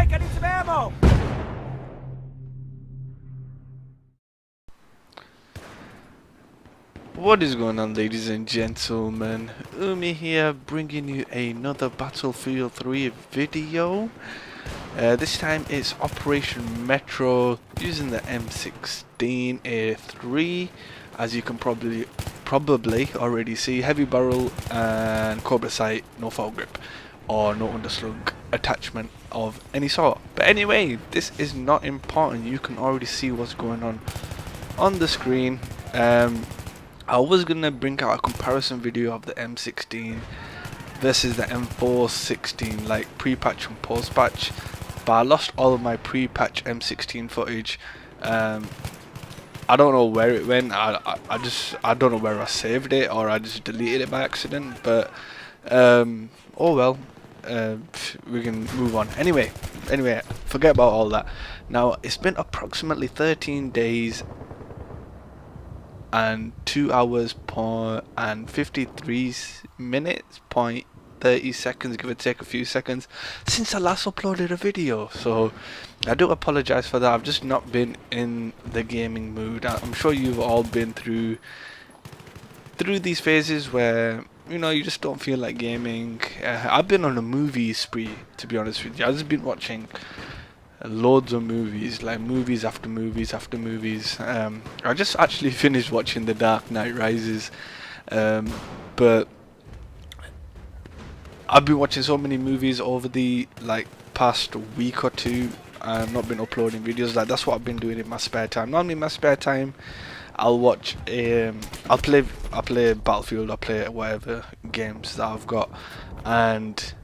back, I need some ammo! What is going on, ladies and gentlemen? Umi here, bringing you another Battlefield 3 video. This time it's Operation Metro using the M16A3. As you can probably already see, heavy barrel and Cobra sight, no foul grip or no underslug attachment of any sort. But anyway, this is not important. You can already see what's going on the screen. I was gonna bring out a comparison video of the M16 versus the M416, like pre-patch and post-patch, but I lost all of my pre-patch M16 footage. I don't know where it went. I don't know where I saved it, or I just deleted it by accident. But oh well, we can move on. Anyway, forget about all that. Now it's been approximately 13 days and 2 hours and 53 minutes, 30 seconds, give or take a few seconds, since I last uploaded a video. So I do apologize for that. I've just not been in the gaming mood. I'm sure you've all been through these phases where, you know, you just don't feel like gaming. I've been on a movie spree, to be honest with you. I've just been watching loads of movies, like movies after movies after movies. I just actually finished watching The Dark Knight Rises, but I've been watching so many movies over the past week or two. I've not been uploading videos. Like, that's what I've been doing in my spare time. Normally in my spare time I'll watch I'll play Battlefield, I'll play whatever games that I've got, and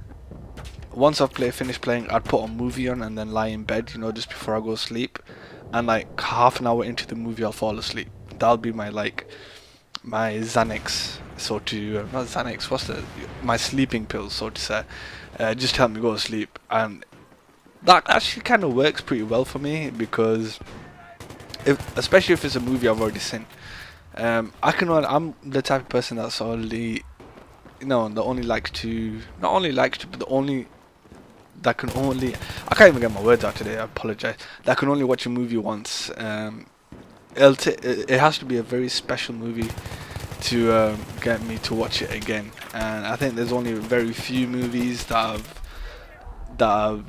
once I've finished playing, I'd put a movie on and then lie in bed, you know, just before I go to sleep. And like half an hour into the movie, I'll fall asleep. That'll be my my Xanax, so to not Xanax. My sleeping pills, so to say. Just help me go to sleep, and that actually kind of works pretty well for me, because especially if it's a movie I've already seen. I'm the type of person that's only, you know, that only likes to, not only likes to, but the only that can only, I can't even get my words out today, I apologize, that can only watch a movie once. It has to be a very special movie to get me to watch it again, and I think there's only very few movies that I've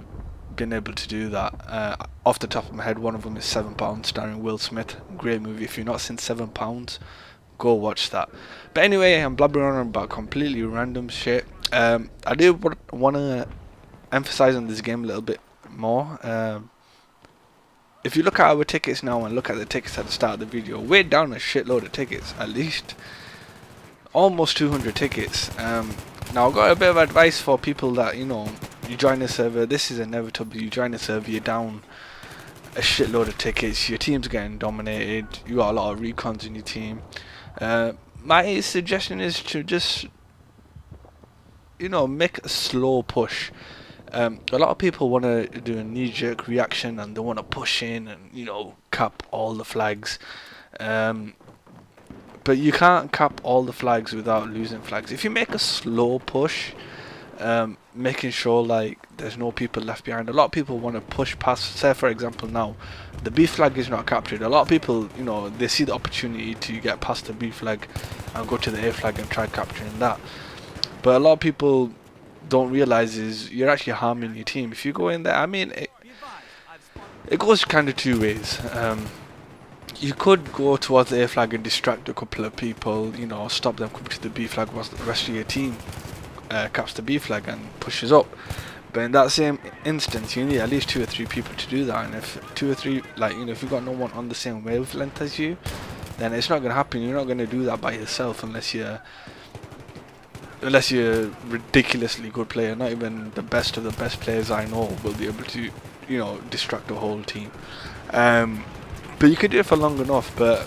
been able to do that. Off the top of my head, one of them is £7, starring Will Smith. Great movie. If you've not seen £7, go watch that. But anyway, I'm blabbering on about completely random shit. I do want to emphasize on this game a little bit more. If you look at our tickets now and look at the tickets at the start of the video, we're down a shitload of tickets, at least almost 200 tickets. Now I've got a bit of advice for people that, you know, you join a server, this is inevitable, you join a server, you're down a shitload of tickets, your team's getting dominated, you got a lot of recons in your team. My suggestion is to just, you know, make a slow push. A lot of people want to do a knee-jerk reaction and they want to push in and, you know, cap all the flags. But you can't cap all the flags without losing flags. If you make a slow push, making sure like there's no people left behind. A lot of people want to push past, say for example now, the B flag is not captured. A lot of people, you know, they see the opportunity to get past the B flag and go to the A flag and try capturing that. But a lot of people don't realize is you're actually harming your team if you go in there. I mean, it goes kind of two ways. You could go towards the A flag and distract a couple of people, you know, stop them coming to the B flag whilst the rest of your team caps the B flag and pushes up. But in that same instance, you need at least 2 or 3 people to do that, and if 2 or 3, like, you know, if you've got no one on the same wavelength as you, then it's not going to happen. You're not going to do that by yourself unless you're a ridiculously good player. Not even the best of the best players I know will be able to, you know, distract the whole team. But you could do it for long enough. But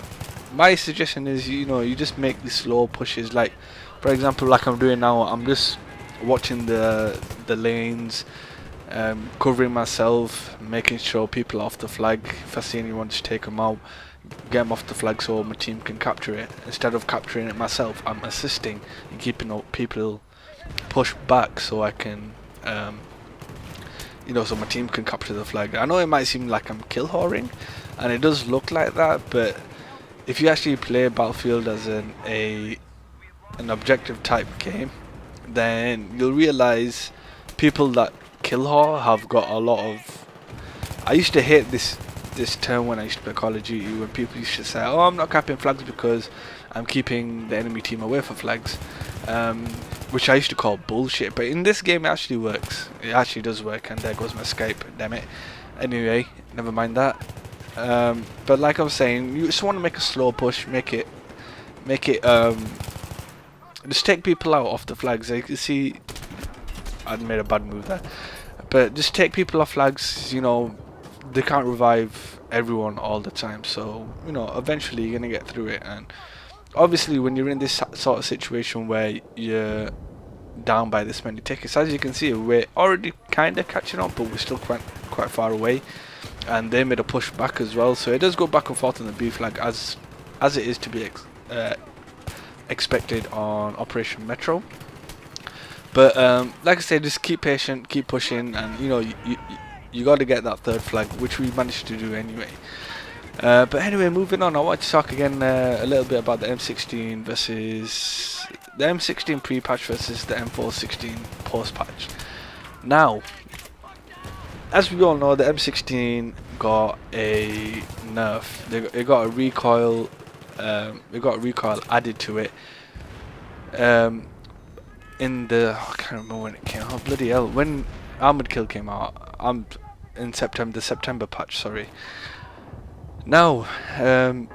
my suggestion is, you know, you just make these slow pushes. Like, for example, like I'm doing now, I'm just watching the lanes, covering myself, making sure people are off the flag. If I see anyone, just take them out, get them off the flag so my team can capture it. Instead of capturing it myself, I'm assisting in keeping people pushed back so I can you know, so my team can capture the flag. I know it might seem like I'm kill whoring, and it does look like that, but if you actually play Battlefield as an objective type game, then you'll realize people that kill whore have got a lot of. I used to hate this term when I used to play Call of Duty, when people used to say, "Oh, I'm not capping flags because I'm keeping the enemy team away from flags," which I used to call bullshit. But in this game, it actually works. It actually does work. And there goes my Skype. Damn it. Anyway, never mind that. But like I was saying, you just want to make a slow push, make it, just take people out off the flags. You can see, I made a bad move there, but just take people off flags. You know, they can't revive everyone all the time, so you know, eventually you're gonna get through it. And obviously, when you're in this sort of situation where you're down by this many tickets, as you can see, we're already kind of catching up, but we're still quite far away. And they made a push back as well, so it does go back and forth on the B flag as it is to be expected on Operation Metro. But like I said, just keep patient, keep pushing, and you know, you got to get that third flag, which we managed to do anyway. But anyway, moving on, I want to talk again a little bit about the M16 versus the M16 pre-patch versus the M416 post-patch. Now, as we all know, the M16 got a nerf. It got a recoil. It got a recoil added to it. In the I can't remember when it came out. Bloody hell! When Armored Kill came out, in September, the September patch. Sorry. Now, I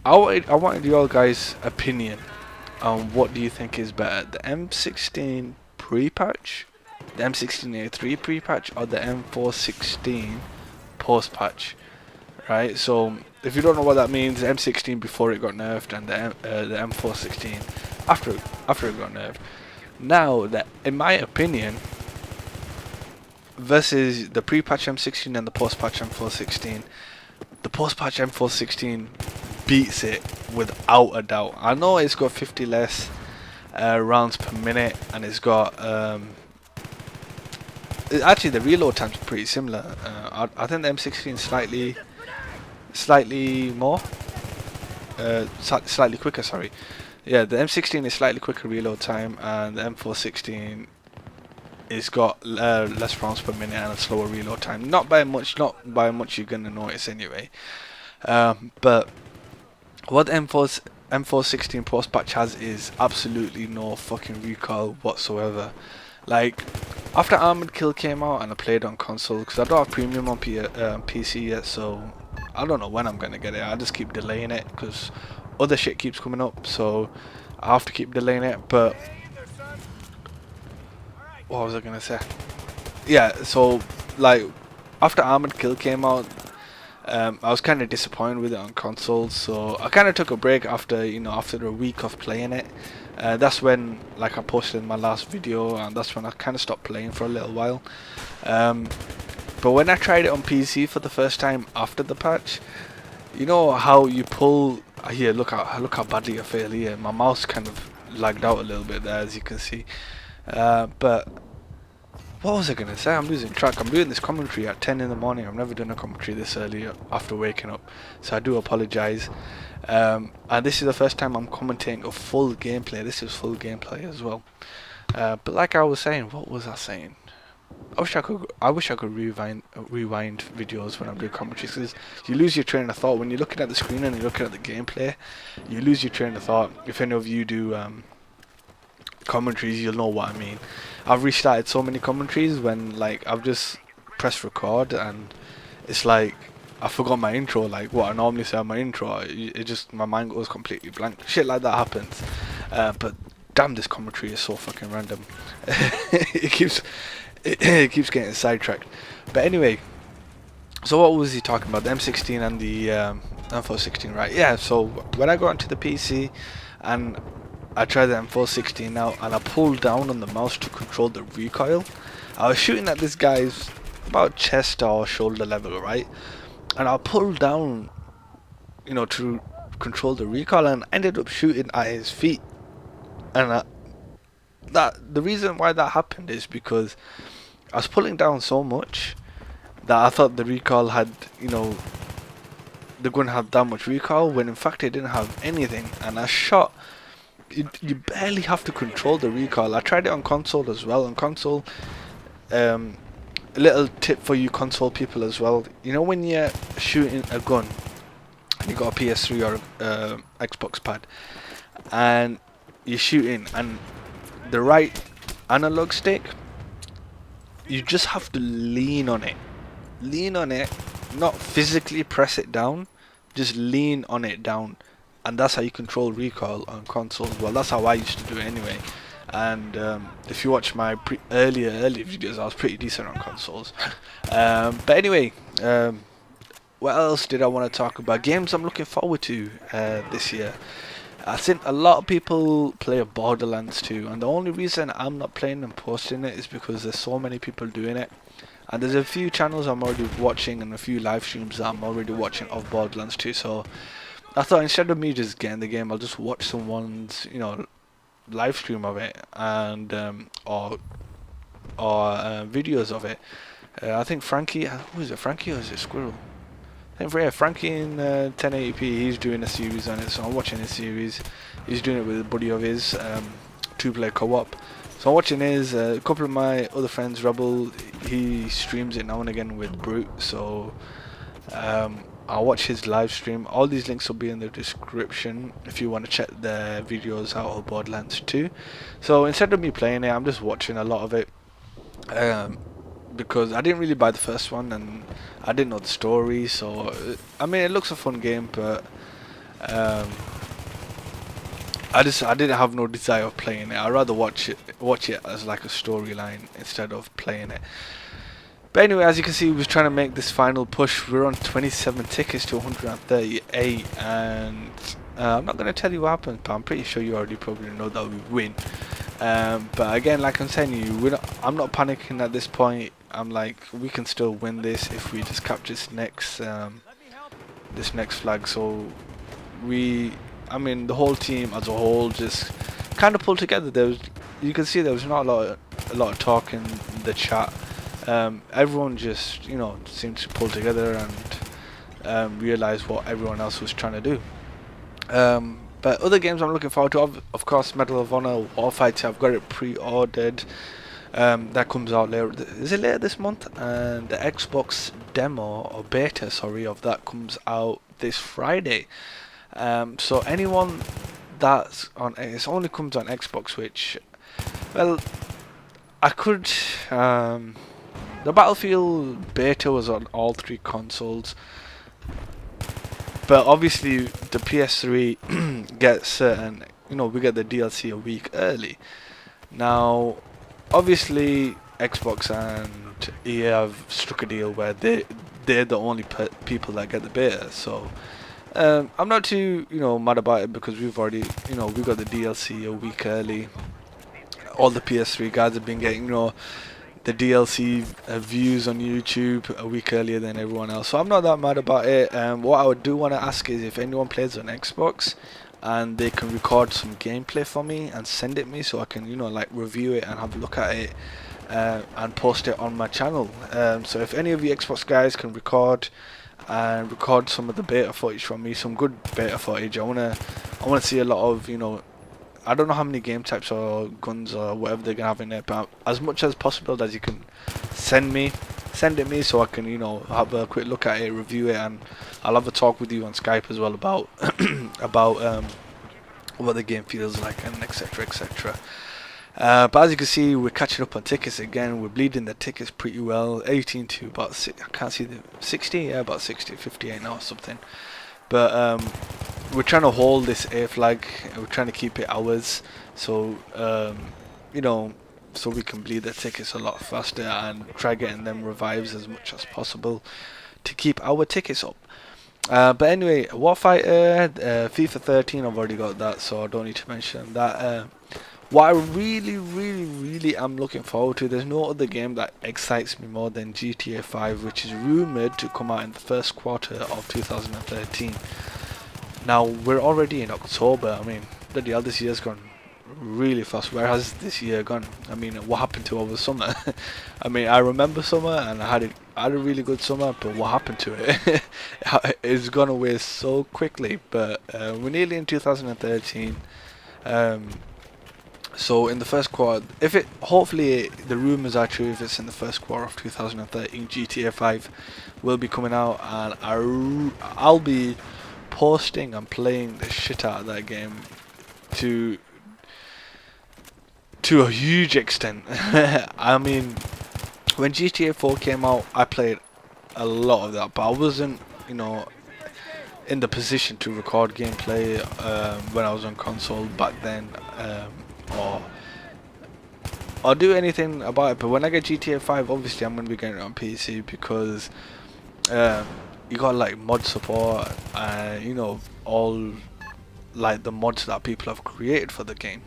wanted your guys' opinion on what do you think is better, the M16 pre-patch, the M16A3 pre-patch, or the M416 post-patch, right? So if you don't know what that means, the M16 before it got nerfed, and the M416 after it got nerfed. Now, that in my opinion, versus the pre-patch M16 and the post-patch M416, the post-patch M416 beats it without a doubt. I know it's got 50 less rounds per minute, and it's got actually the reload time's pretty similar. I think the M16 slightly more, slightly quicker. Sorry, yeah, the M16 is slightly quicker reload time, and the M416 it's got less rounds per minute and a slower reload time. Not by much you're gonna notice anyway. But what M416 post patch has is absolutely no fucking recoil whatsoever. Like, after Armored Kill came out and I played on console, because I don't have premium on PC yet, so I don't know when I'm gonna get it. I just keep delaying it because other shit keeps coming up, so I have to keep delaying it. But what was I gonna say? Yeah, so like after Armored Kill came out, I was kind of disappointed with it on console, so I kind of took a break after a week of playing it. That's when, like, I posted my last video, and that's when I kind of stopped playing for a little while. But when I tried it on PC for the first time after the patch, you know how you pull here, look how badly I fail here. My mouse kind of lagged out a little bit there, as you can see. But what was I gonna say? I'm losing track. I'm doing this commentary at 10 in the morning. I've never done a commentary this early after waking up, so I do apologise. And this is the first time I'm commentating a full gameplay. This is full gameplay as well. But like I was saying, what was I saying? I wish I could rewind videos when I'm doing commentaries, because you lose your train of thought when you're looking at the screen and you're looking at the gameplay. You lose your train of thought. If any of you do commentaries, you'll know what I mean. I've restarted so many commentaries when, like, I've just pressed record and it's like I forgot my intro, like what I normally say on my intro. It just, my mind goes completely blank. Shit like that happens. But damn, this commentary is so fucking random. it keeps getting sidetracked. But anyway, so what was he talking about? The M16 and the M416, right? Yeah, so when I got onto the PC and I tried the M416 out, and I pulled down on the mouse to control the recoil. I was shooting at this guy's about chest or shoulder level, right? And I pulled down, to control the recoil, and ended up shooting at his feet. And the reason why that happened is because I was pulling down so much that I thought the recoil had, you know, the gun had that much recoil, when in fact it didn't have anything. And I shot, you barely have to control the recoil. I tried it on console as well. On console, a little tip for you console people as well, you know, when you're shooting a gun, you got a PS3 or Xbox pad, and you're shooting, and the right analog stick, you just have to lean on it, not physically press it down, just lean on it down, and that's how you control recoil on consoles. Well, that's how I used to do it anyway. And if you watch my earlier videos, I was pretty decent on consoles. But anyway, what else did I want to talk about? Games I'm looking forward to this year. I think a lot of people play Borderlands 2, and the only reason I'm not playing and posting it is because there's so many people doing it. And there's a few channels I'm already watching and a few live streams that I'm already watching of Borderlands 2. So I thought instead of me just getting the game, I'll just watch someone's, you know, live stream of it, and or videos of it. I think Frankie, who is it, Frankie or is it Squirrel? I think, yeah, Frankie in 1080p, he's doing a series on it, so I'm watching his series. He's doing it with a buddy of his, 2-player co-op. So I'm watching his. A couple of my other friends, Rebel, he streams it now and again with Brute, so I'll watch his live stream. All these links will be in the description if you want to check the videos out of Borderlands 2. So instead of me playing it, I'm just watching a lot of it, because I didn't really buy the first one and I didn't know the story. So I mean, it looks a fun game, but I didn't have no desire of playing it. I'd rather watch it as like a storyline instead of playing it. But anyway, as you can see, we're trying to make this final push. We're on 27 tickets to 138, and I'm not going to tell you what happens, but I'm pretty sure you already probably know that we win. But again, like I'm saying, I'm not panicking at this point. I'm like, we can still win this if we just capture this next flag. So I mean, the whole team as a whole just kind of pulled together. You can see there was not a lot of talk in the chat. Everyone just, you know, seemed to pull together and realize what everyone else was trying to do. But other games I'm looking forward to, of course, Medal of Honor Warfighter. I've got it pre-ordered. That comes out later. Is it later this month? And the Xbox demo or beta, sorry, of that comes out this Friday. So anyone that's on, it only comes on Xbox, which, well, I could. The Battlefield beta was on all 3 consoles, but obviously the PS3 gets certain, you know, we get the DLC a week early. Now, obviously Xbox and EA have struck a deal where they're the only people that get the beta. So I'm not too, you know, mad about it, because we've already, you know, we got the DLC a week early. All the PS3 guys have been getting, you know, the DLC views on YouTube a week earlier than everyone else, so I'm not that mad about it. What I do want to ask is if anyone plays on Xbox and they can record some gameplay for me and send it me, so I can, you know, like review it and have a look at it and post it on my channel. So if any of you Xbox guys can record some of the beta footage from me, some good beta footage, I wanna see a lot of, you know, I don't know how many game types or guns or whatever they're gonna have in there, but as much as possible that you can send it me, so I can, you know, have a quick look at it, review it, and I'll have a talk with you on Skype as well about what the game feels like, and etc. But as you can see, we're catching up on tickets again. We're bleeding the tickets pretty well. 18 to about I can't see the 60, yeah, about 60, 58 now or something. But we're trying to hold this A flag. We're trying to keep it ours. So you know, so we can bleed the tickets a lot faster and try getting them revives as much as possible to keep our tickets up. But anyway, Warfighter, FIFA 13, I've already got that, so I don't need to mention that. What I really am looking forward to, there's no other game that excites me more than GTA 5, which is rumoured to come out in the first quarter of 2013. Now, we're already in October. I mean, bloody hell, this year's gone really fast. Where has this year gone? I mean, what happened to over summer? I mean, I remember summer and I had a really good summer, but what happened to it? It's gone away so quickly. But we're nearly in 2013. Um, so in the first quarter, if it hopefully the rumors are true, if it's in the first quarter of 2013, GTA 5 will be coming out, and I'll be posting and playing the shit out of that game to a huge extent. I mean, when GTA 4 came out, I played a lot of that, but I wasn't, you know, in the position to record gameplay when I was on console back then, or do anything about it. But when I get GTA 5, obviously I'm gonna be getting it on PC because um, you got like mod support, you know, all like the mods that people have created for the game.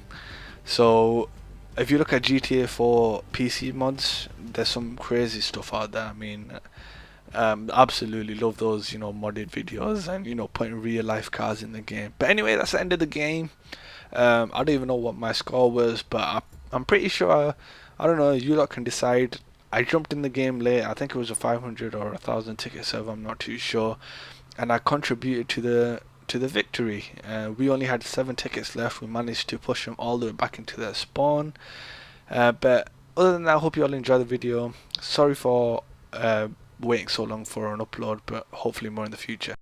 So if you look at GTA 4 PC mods, there's some crazy stuff out there. I mean, absolutely love those, you know, modded videos and, you know, putting real life cars in the game. But anyway, that's the end of the game. I don't even know what my score was, but I'm pretty sure, I don't know, you lot can decide. I jumped in the game late, I think it was a 500 or 1,000 ticket server, I'm not too sure, and I contributed to the victory. We only had 7 tickets left. We managed to push them all the way back into their spawn. But other than that, I hope you all enjoy the video. Sorry for waiting so long for an upload, but hopefully more in the future.